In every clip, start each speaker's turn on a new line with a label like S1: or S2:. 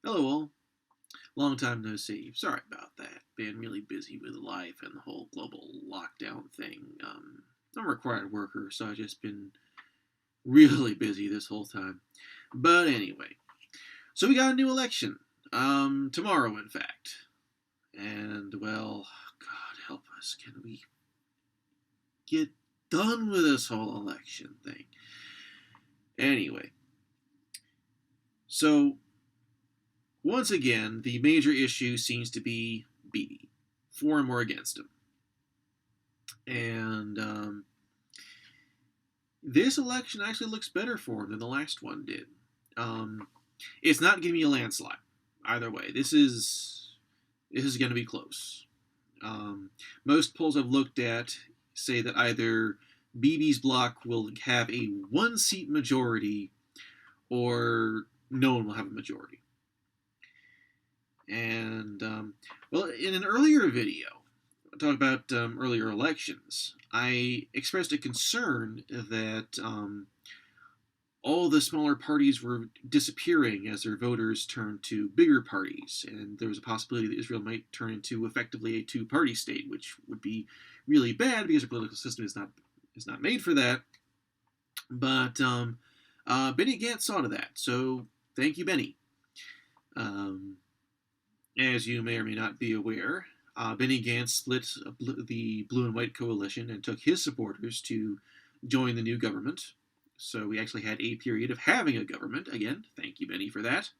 S1: Hello all. Long time no see. Sorry about that. Been really busy with life and the whole global lockdown thing. I'm a required worker, so I've just been really busy this whole time. But anyway, so we got a new election. Tomorrow, in fact. And, well, God help us. Can we get done with this whole election thing? Anyway, so once again, the major issue seems to be Bibi. For and more against him. And this election actually looks better for him than the last one did. Um, it's not giving me a landslide either way. This is going to be close. Most polls I've looked at say that either Bibi's bloc will have a one-seat majority or no one will have a majority. And, well, in an earlier video, talk about earlier elections, I expressed a concern that all the smaller parties were disappearing as their voters turned to bigger parties, and there was a possibility that Israel might turn into effectively a two-party state, which would be really bad because our political system is not made for that. But Beni Gantz saw to that, so thank you, Beni. As you may or may not be aware, Beni Gantz split the Blue and White coalition and took his supporters to join the new government. So we actually had a period of having a government. Again, thank you, Beni, for that.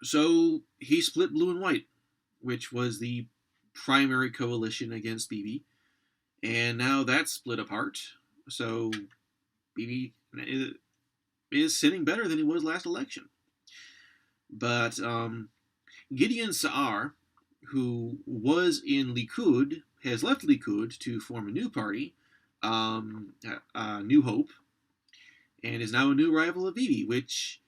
S1: So he split Blue and White, which was the primary coalition against Bibi. And now that's split apart. So Bibi is sitting better than he was last election. But Gideon Sa'ar, who was in Likud, has left Likud to form a new party, New Hope, and is now a new rival of Bibi, which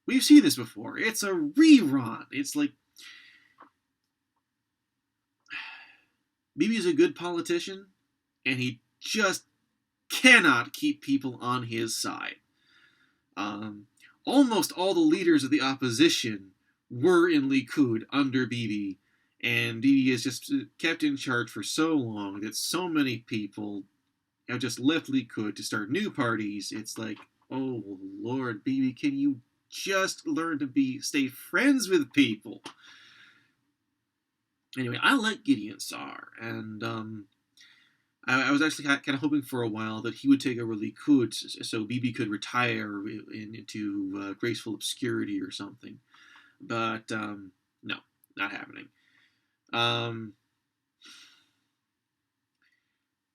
S1: we've seen this before. It's a rerun. It's like Bibi's a good politician, and he just cannot keep people on his side. Almost all the leaders of the opposition were in Likud under Bibi, and Bibi is just kept in charge for so long that so many people have just left Likud to start new parties. It's like, oh Lord, Bibi, can you just learn to stay friends with people? Anyway, I like Gideon Sa'ar, and I was actually kind of hoping for a while that he would take over Likud so Bibi could retire into graceful obscurity or something. But no, not happening.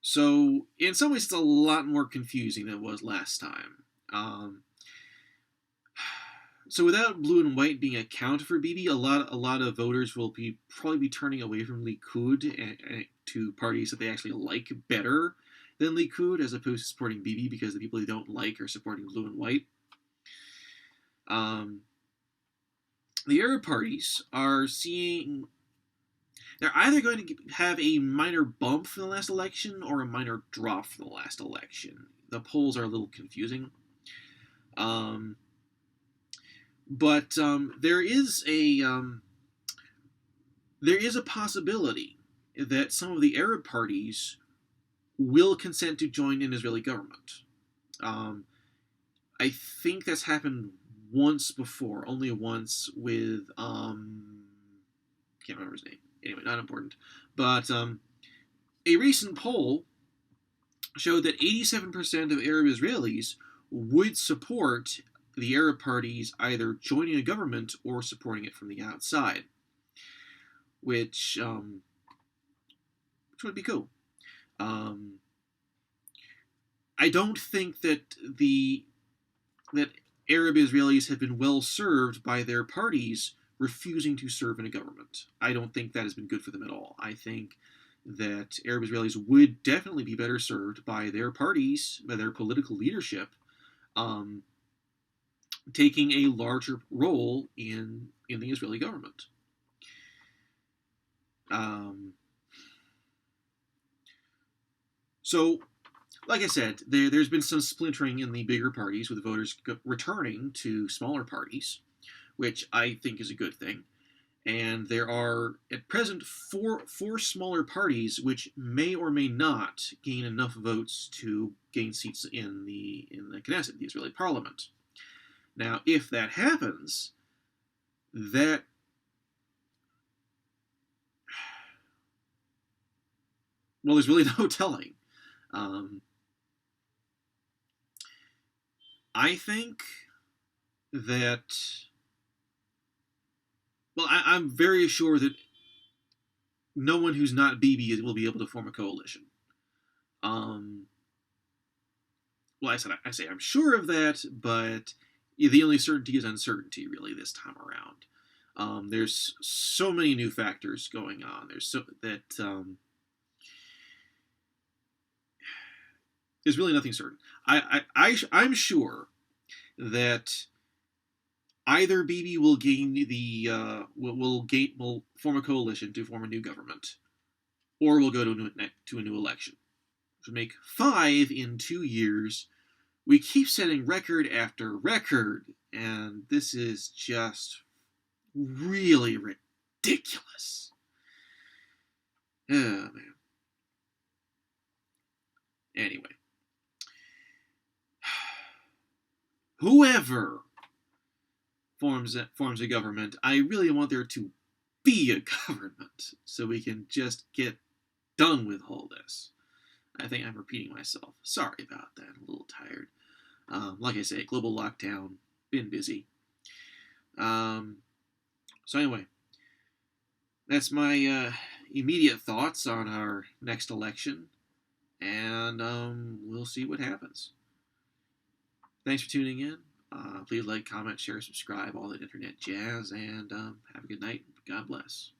S1: So in some ways, it's a lot more confusing than it was last time. So without Blue and White being a counter for Bibi, a lot of voters will probably be turning away from Likud and to parties that they actually like better than Likud, as opposed to supporting Bibi because the people they don't like are supporting Blue and White. The Arab parties are seeing they're either going to have a minor bump from the last election or a minor drop from the last election. The polls are a little confusing. But there is a possibility that some of the Arab parties will consent to join an Israeli government. I think that's happened once before, only once with can't remember his name. Anyway, not important. But a recent poll showed that 87% of Arab Israelis would support the Arab parties either joining a government or supporting it from the outside, which would be cool. I don't think that Arab Israelis have been well served by their parties refusing to serve in a government. I don't think that has been good for them at all. I think that Arab Israelis would definitely be better served by their parties, by their political leadership, taking a larger role in the Israeli government. So like I said, there's been some splintering in the bigger parties, with voters returning to smaller parties, which I think is a good thing. And there are at present four smaller parties which may or may not gain enough votes to gain seats in the Knesset, the Israeli parliament. Now, if that happens, that well, there's really no telling. I think that I'm very sure that no one who's not Bibi will be able to form a coalition. Well, I say I'm sure of that, but the only certainty is uncertainty, really, this time around. There's so many new factors going on. There's there's really nothing certain. I'm sure that either Bibi will gain will form a coalition to form a new government, or we'll go to a new election, which would make 5 in 2 years. We keep setting record after record, and this is just really ridiculous. Oh, man. Anyway. Whoever forms a government, I really want there to be a government so we can just get done with all this. I think I'm repeating myself. Sorry about that. I'm a little tired. Like I say, global lockdown. Been busy. So anyway, that's my immediate thoughts on our next election, and we'll see what happens. Thanks for tuning in. Please like, comment, share, subscribe, all that internet jazz, and have a good night. God bless.